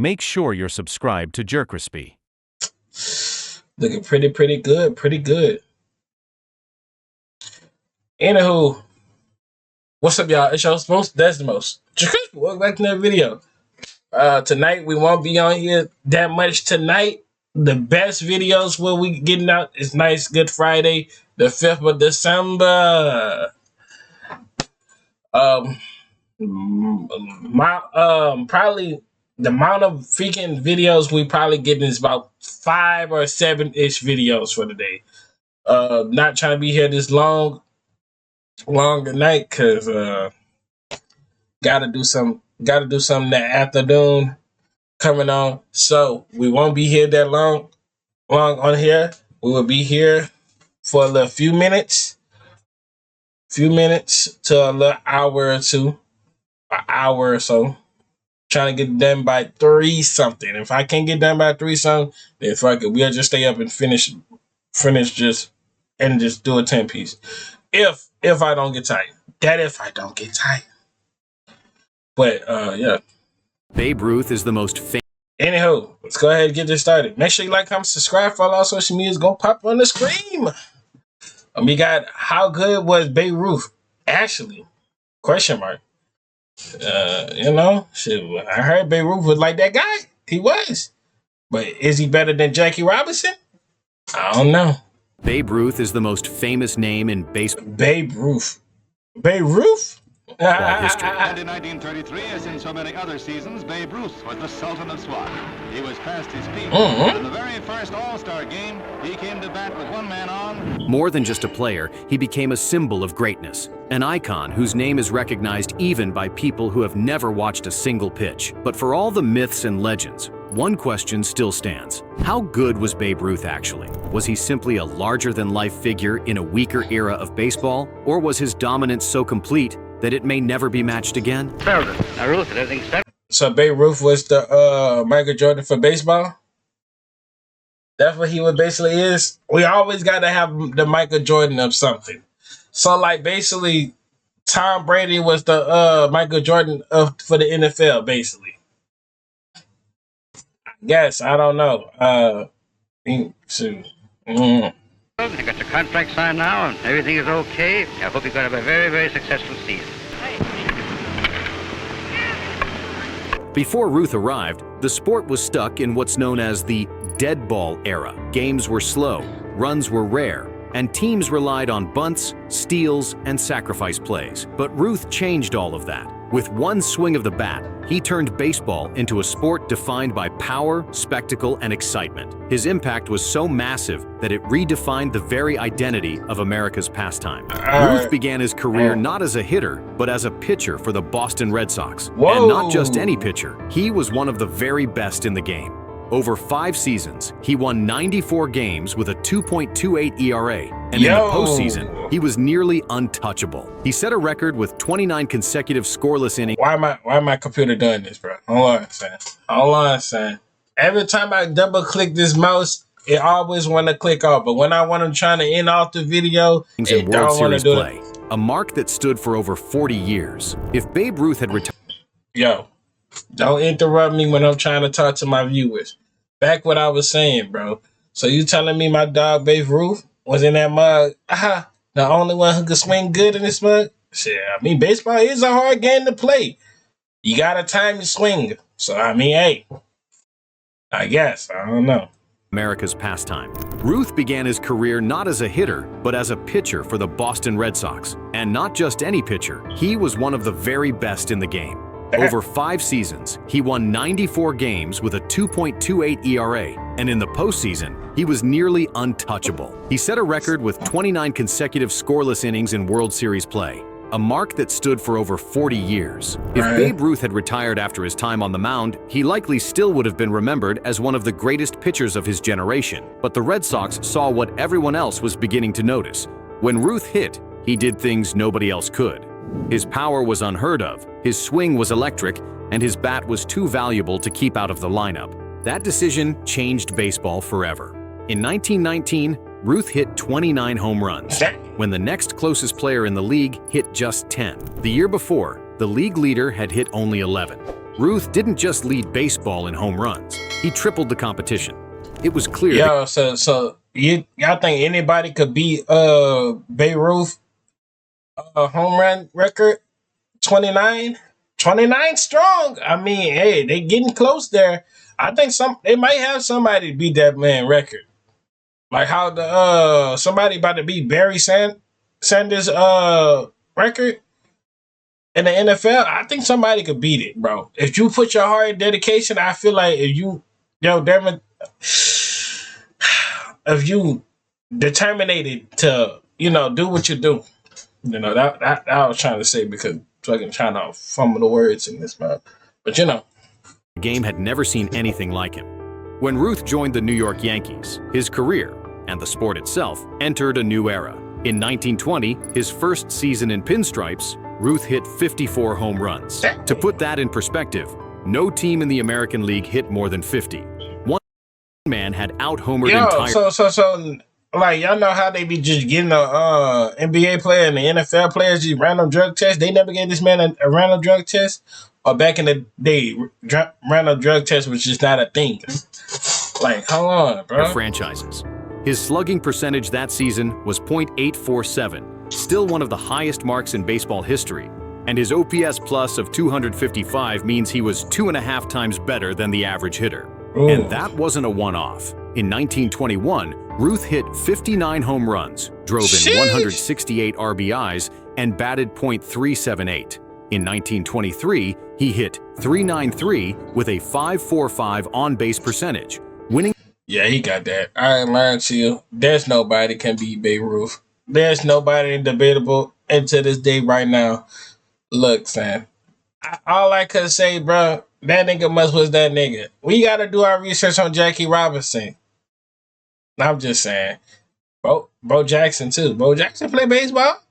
make sure you're subscribed to JerCrispy. Looking pretty good. Anywho, what's up, y'all? It's your most, that's the most. JerCrispy, welcome back to another video. Tonight, we won't be on here that much tonight. The best videos where we getting out is nice, Good Friday, the 5th of December. Probably the amount of freaking videos we probably getting is about 5 or 7-ish videos for today. Not trying to be here this long night, cause gotta do something that afternoon coming on. So we won't be here that long on here. We will be here for a few minutes to a little hour or two, an hour or so. Trying to get done by 3 something. If I can't get done by 3 something, then fuck it. We'll just stay up and finish just do a 10-piece. If I don't get tired. If I don't get tired. But yeah. Babe Ruth is the most famous. Anywho, let's go ahead and get this started. Make sure you like, comment, subscribe, follow all social media. It's gonna pop on the screen. We got, how good was Babe Ruth actually? Question mark. Shit, I heard Babe Ruth was like that guy. He was. But is he better than Jackie Robinson? I don't know. Babe Ruth is the most famous name in baseball. Babe Ruth. Babe Ruth? History. And in 1933, as in so many other seasons, Babe Ruth was the Sultan of Swat. He was past his peak. In the very first All-Star game, he came to bat with one man on. More than just a player, he became a symbol of greatness, an icon whose name is recognized even by people who have never watched a single pitch. But for all the myths and legends, one question still stands. How good was Babe Ruth actually? Was he simply a larger-than-life figure in a weaker era of baseball? Or was his dominance so complete that it may never be matched again? Now, Ruth, everything's set. So Babe Ruth was the Michael Jordan for baseball? That's what he basically is? We always got to have the Michael Jordan of something. So, like, basically, Tom Brady was the Michael Jordan for the NFL, basically. Yes, I don't know. You got your contract signed now, and everything is okay. I hope you're going to have a very successful season. Before Ruth arrived, the sport was stuck in what's known as the dead ball era. Games were slow, runs were rare, and teams relied on bunts, steals, and sacrifice plays. But Ruth changed all of that. With one swing of the bat, he turned baseball into a sport defined by power, spectacle, and excitement. His impact was so massive that it redefined the very identity of America's pastime. Ruth began his career not as a hitter, but as a pitcher for the Boston Red Sox. Whoa. And not just any pitcher, he was one of the very best in the game. Over 5 seasons, he won 94 games with a 2.28 ERA, and in the postseason, he was nearly untouchable. He set a record with 29 consecutive scoreless innings. Why my computer doing this, bro? Hold on, son. Every time I double click this mouse, it always want to click off. But when I want to try to end off the video, it don't want to do play, a mark that stood for over 40 years. If Babe Ruth had retired... Yo, don't interrupt me when I'm trying to talk to my viewers. Back what I was saying, bro. So you telling me my dog Babe Ruth was in that mug? The only one who could swing good in this mug? Shit, I mean, baseball is a hard game to play. You got to time your swing. So, I mean, hey, I guess. I don't know. America's pastime. Ruth began his career not as a hitter, but as a pitcher for the Boston Red Sox. And not just any pitcher, he was one of the very best in the game. Over 5 seasons, he won 94 games with a 2.28 ERA, and in the postseason, he was nearly untouchable. He set a record with 29 consecutive scoreless innings in World Series play, a mark that stood for over 40 years. If Babe Ruth had retired after his time on the mound, he likely still would have been remembered as one of the greatest pitchers of his generation. But the Red Sox saw what everyone else was beginning to notice. When Ruth hit, he did things nobody else could. His power was unheard of, his swing was electric, and his bat was too valuable to keep out of the lineup. That decision changed baseball forever. In 1919, Ruth hit 29 home runs, when the next closest player in the league hit just 10. The year before, the league leader had hit only 11. Ruth didn't just lead baseball in home runs. He tripled the competition. It was clear Yo, so y'all think anybody could beat Babe Ruth home run record? 29? 29 strong. I mean, hey, they getting close there. I think they might have somebody beat that man record. Like how the somebody about to beat Barry Sanders record in the NFL. I think somebody could beat it, bro. If you put your heart and dedication, I feel like if you determined to, do what you do. That I was trying to say because fucking trying to fumble the words in this mouth. But the game had never seen anything like him. When Ruth joined the New York Yankees, his career, and the sport itself, entered a new era. In 1920, his first season in pinstripes, Ruth hit 54 home runs. To put that in perspective, no team in the American League hit more than 50. One man had out-homered entire... So, like, y'all know how they be just getting a NBA player and the NFL players just random drug tests? They never gave this man a random drug test? Or back in the day, random drug test was just not a thing. Like, hold on, bro. Franchises. His slugging percentage that season was .847, still one of the highest marks in baseball history. And his OPS plus of 255 means he was 2.5 times better than the average hitter. Ooh. And that wasn't a one-off. In 1921, Ruth hit 59 home runs, drove in 168 RBIs, and batted .378. In 1923, he hit .393 with a .545 on-base percentage, winning... Yeah, he got that. I ain't lying to you. There's nobody can beat Babe Ruth. There's nobody debatable. And to this day right now, look, fam, all I could say, bro, that nigga was that nigga. We got to do our research on Jackie Robinson. I'm just saying. Bo Jackson, too. Bo Jackson play baseball?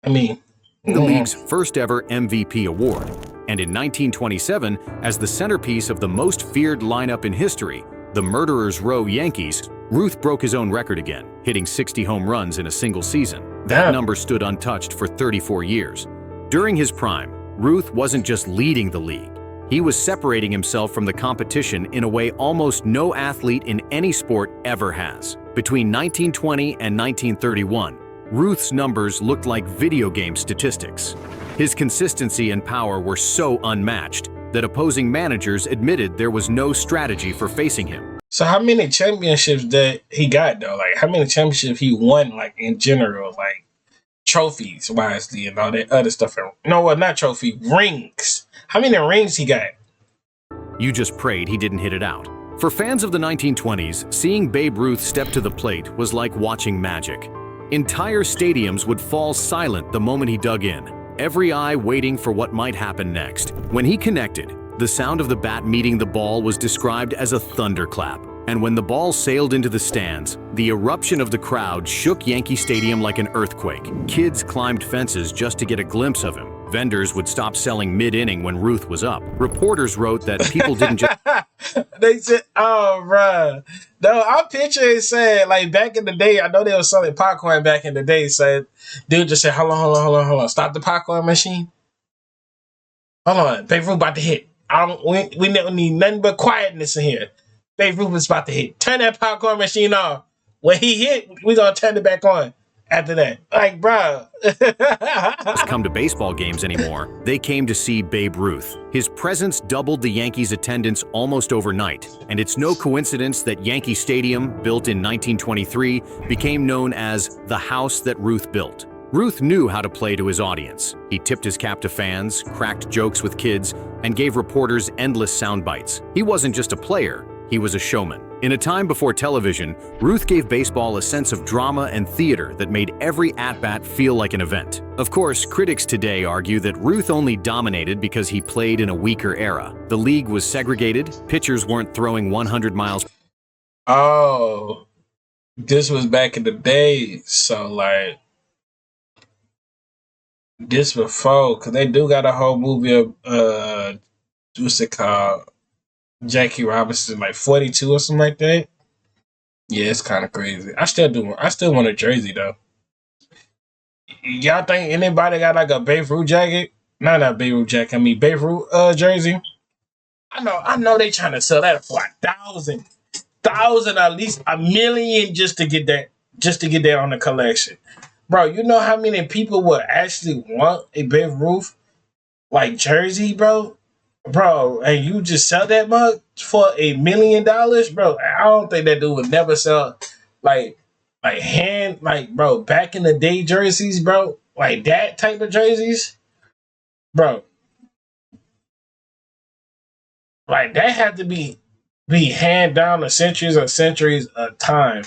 I mean... The league's first ever MVP award. And in 1927, as the centerpiece of the most feared lineup in history, the Murderers Row Yankees, Ruth broke his own record again, hitting 60 home runs in a single season. That number stood untouched for 34 years. During his prime, Ruth wasn't just leading the league. He was separating himself from the competition in a way almost no athlete in any sport ever has. Between 1920 and 1931, Ruth's numbers looked like video game statistics. His consistency and power were so unmatched that opposing managers admitted there was no strategy for facing him. So how many championships that he got, though? Like, how many championships he won, like, in general? Like, trophies, wisely, and all that other stuff. No, well, not trophy, rings. How many rings he got? You just prayed he didn't hit it out. For fans of the 1920s, seeing Babe Ruth step to the plate was like watching magic. Entire stadiums would fall silent the moment he dug in, every eye waiting for what might happen next. When he connected, the sound of the bat meeting the ball was described as a thunderclap. And when the ball sailed into the stands, the eruption of the crowd shook Yankee Stadium like an earthquake. Kids climbed fences just to get a glimpse of him. Vendors would stop selling mid-inning when Ruth was up. Reporters wrote that people didn't just... They said, oh, bruh. No, I'm picturing saying, like, back in the day, I know they were selling popcorn back in the day, so dude just said, hold on. Stop the popcorn machine. Hold on. Babe Ruth about to hit. We don't need nothing but quietness in here. Babe Ruth is about to hit. Turn that popcorn machine off. When he hit, we're going to turn it back on after that. Like, bro. come to baseball games anymore. They came to see Babe Ruth. His presence doubled the Yankees' attendance almost overnight. And it's no coincidence that Yankee Stadium, built in 1923, became known as the house that Ruth built. Ruth knew how to play to his audience. He tipped his cap to fans, cracked jokes with kids, and gave reporters endless sound bites. He wasn't just a player, he was a showman. In a time before television, Ruth gave baseball a sense of drama and theater that made every at-bat feel like an event. Of course, critics today argue that Ruth only dominated because he played in a weaker era. The league was segregated, pitchers weren't throwing 100 miles. Oh, this was back in the day, so like, this before, because they do got a whole movie of, what's it called? Jackie Robinson, like 42 or something like that. Yeah, it's kind of crazy. I still want a jersey though. Y'all think anybody got like a Babe Ruth jacket? Not Babe Ruth jacket. I mean Babe Ruth jersey. I know they trying to sell that for 1,000, at least 1,000,000 just to get that on the collection. Bro, you know how many people would actually want a Babe Ruth like jersey, bro? Bro, and you just sell that mug for $1,000,000, bro. I don't think that dude would never sell like bro, back in the day jerseys, bro. Like that type of jerseys, bro. Like that had to be hand down the centuries and centuries of time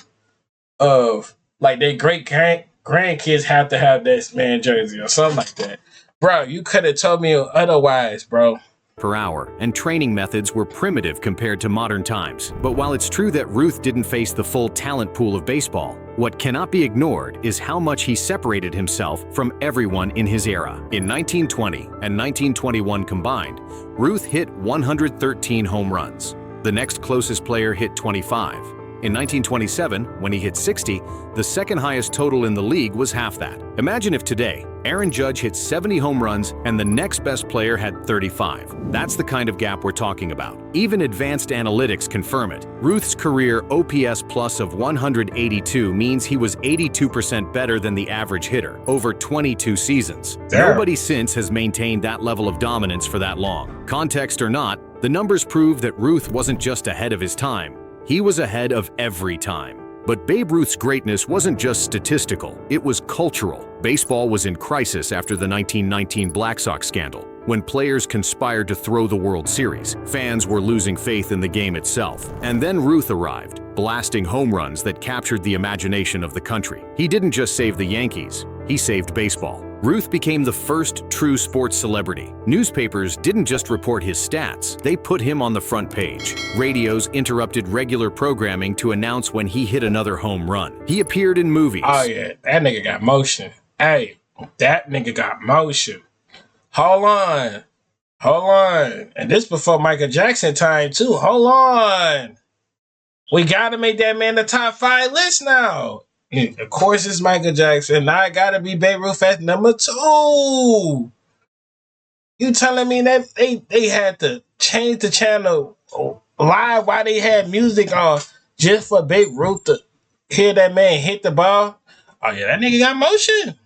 of like their grandkids have to have this man jersey or something like that. Bro, you could have told me otherwise, bro. per hour, and training methods were primitive compared to modern times. But while it's true that Ruth didn't face the full talent pool of baseball, what cannot be ignored is how much he separated himself from everyone in his era. In 1920 and 1921 combined, Ruth hit 113 home runs. The next closest player hit 25. In 1927, when he hit 60, the second highest total in the league was half that. Imagine if today, Aaron Judge hit 70 home runs and the next best player had 35. That's the kind of gap we're talking about. Even advanced analytics confirm it. Ruth's career OPS plus of 182 means he was 82% better than the average hitter over 22 seasons. Damn. Nobody since has maintained that level of dominance for that long. Context or not, the numbers prove that Ruth wasn't just ahead of his time. He was ahead of every time. But Babe Ruth's greatness wasn't just statistical, it was cultural. Baseball was in crisis after the 1919 Black Sox scandal, when players conspired to throw the World Series. Fans were losing faith in the game itself. And then Ruth arrived, blasting home runs that captured the imagination of the country. He didn't just save the Yankees, he saved baseball. Ruth became the first true sports celebrity. Newspapers didn't just report his stats, they put him on the front page. Radios interrupted regular programming to announce when he hit another home run. He appeared in movies. Oh yeah, that nigga got motion. Hey, that nigga got motion. Hold on. And this before Michael Jackson time too. Hold on. We gotta make that man the top 5 list now. And of course, it's Michael Jackson. Now I gotta be Babe Ruth at number 2. You telling me that they had to change the channel live while they had music on just for Babe Ruth to hear that man hit the ball? Oh yeah, that nigga got motion.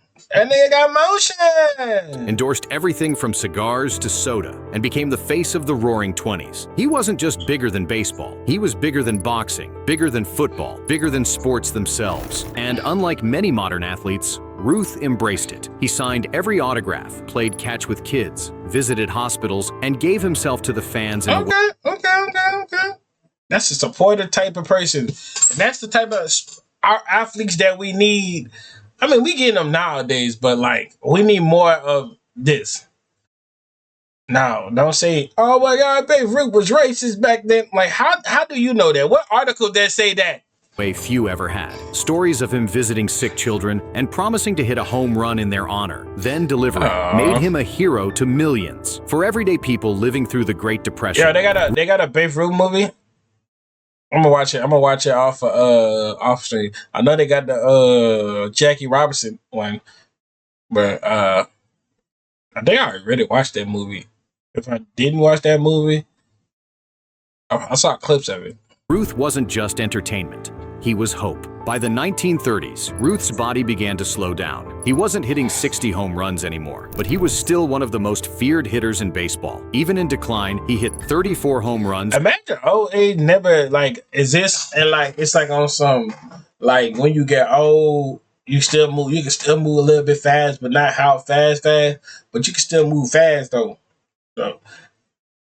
Endorsed everything from cigars to soda, and became the face of the Roaring Twenties. He wasn't just bigger than baseball. He was bigger than boxing, bigger than football, bigger than sports themselves. And unlike many modern athletes, Ruth embraced it. He signed every autograph, played catch with kids, visited hospitals, and gave himself to the fans. Okay. That's a supportive type of person. And that's the type of our athletes that we need. I mean, we getting them nowadays, but like we need more of this. Now, don't say, "Oh my God, Babe Ruth was racist back then." Like, how do you know that? What article that say that? Way few ever had. Stories of him visiting sick children and promising to hit a home run in their honor, then delivering, made him a hero to millions. For everyday people living through the Great Depression. Yeah, they got a Babe Ruth movie. I'm gonna watch it off stream. I know they got the Jackie Robinson one, but I think I already watched that movie. If I didn't watch that movie, I saw clips of it. Ruth wasn't just entertainment, he was hope. By the 1930s, Ruth's body began to slow down. He wasn't hitting 60 home runs anymore, but he was still one of the most feared hitters in baseball. Even in decline, he hit 34 home runs. Imagine old age never like exists, and like it's like on some like when you get old, you can still move a little bit fast, but not how fast, but you can still move fast though. So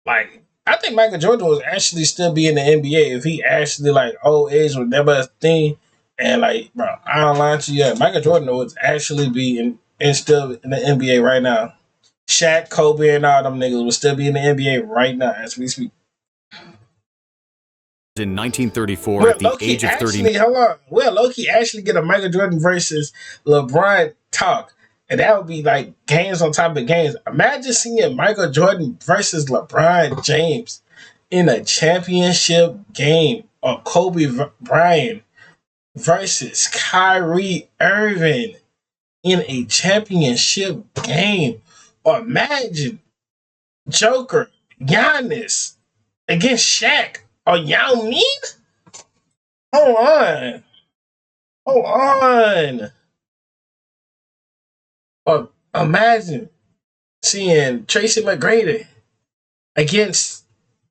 like I think Michael Jordan was actually still be in the NBA if he actually like old age was never a thing. And like, bro, I don't lie to you. Michael Jordan would actually be still in the NBA right now. Shaq, Kobe, and all them niggas would still be in the NBA right now as we speak. In 1934, at the age of 30. Hold on. Well, Loki actually get a Michael Jordan versus LeBron talk. And that would be like games on top of games. Imagine seeing Michael Jordan versus LeBron James in a championship game, or Kobe Bryant versus Kyrie Irving in a championship game. Or imagine Joker, Giannis against Shaq or Yao Ming? Hold on. Hold on. Or imagine seeing Tracy McGrady against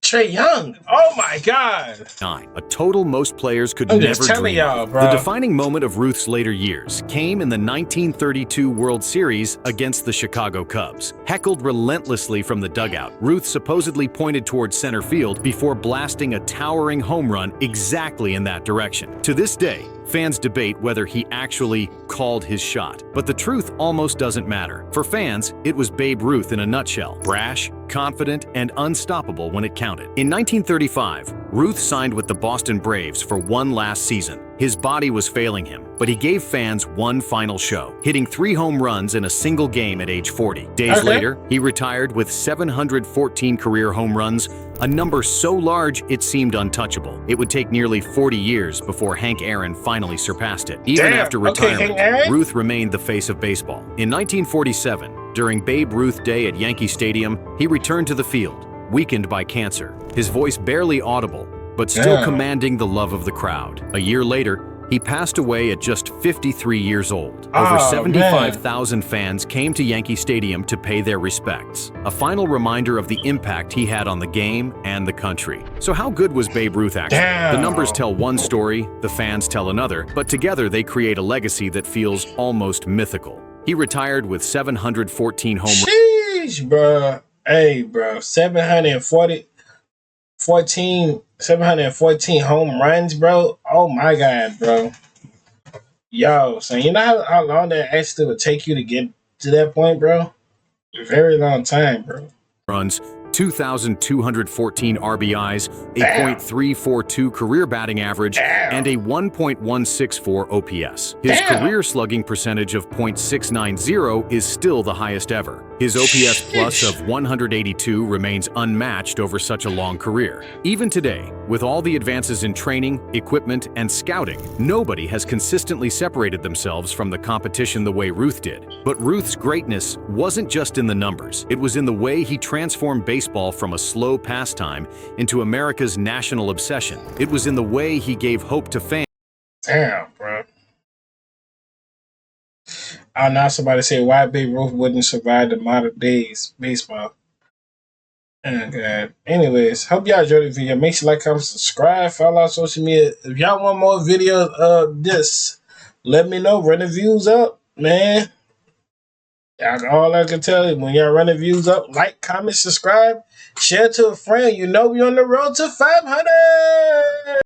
Trey Young. Oh my God. 9, a total most players could I'm never just telling dream y'all, of. bro. The defining moment of Ruth's later years came in the 1932 World Series against the Chicago Cubs. Heckled relentlessly from the dugout, Ruth supposedly pointed towards center field before blasting a towering home run exactly in that direction. To this day, fans debate whether he actually called his shot, but the truth almost doesn't matter. For fans, it was Babe Ruth in a nutshell: brash, confident, and unstoppable when it counted. In 1935, Ruth signed with the Boston Braves for one last season. His body was failing him, but he gave fans one final show, hitting 3 home runs in a single game at age 40. Days later, he retired with 714 career home runs, a number so large it seemed untouchable. It would take nearly 40 years before Hank Aaron finally surpassed it. Even after retirement, Ruth remained the face of baseball. In 1947, during Babe Ruth Day at Yankee Stadium, he returned to the field, weakened by cancer, his voice barely audible, but still commanding the love of the crowd. A year later, he passed away at just 53 years old. Over 75,000 fans came to Yankee Stadium to pay their respects, a final reminder of the impact he had on the game and the country. So how good was Babe Ruth actually? The numbers tell one story, the fans tell another, but together they create a legacy that feels almost mythical. He retired with 714 home runs. Sheesh, bro. Hey, bro. 714 home runs, bro. Oh my God, bro. Yo, so you know how long that actually would take you to get to that point, bro? A very long time, bro. Runs, 2,214 RBIs, a .342 career batting average, and a 1.164 OPS. His career slugging percentage of .690 is still the highest ever. His OPS plus of 182 remains unmatched over such a long career. Even today, with all the advances in training, equipment, and scouting, nobody has consistently separated themselves from the competition the way Ruth did. But Ruth's greatness wasn't just in the numbers. It was in the way he transformed baseball from a slow pastime into America's national obsession. It was in the way he gave hope to fans. Damn, bro. I know somebody said why Babe Ruth wouldn't survive the modern days baseball. Oh, God. Anyways, hope y'all enjoyed the video. Make sure you like, comment, subscribe, follow our social media. If y'all want more videos of this, let me know. Run the views up, man. All I can tell you, when y'all run the views up, like, comment, subscribe, share to a friend. You know we on the road to 500.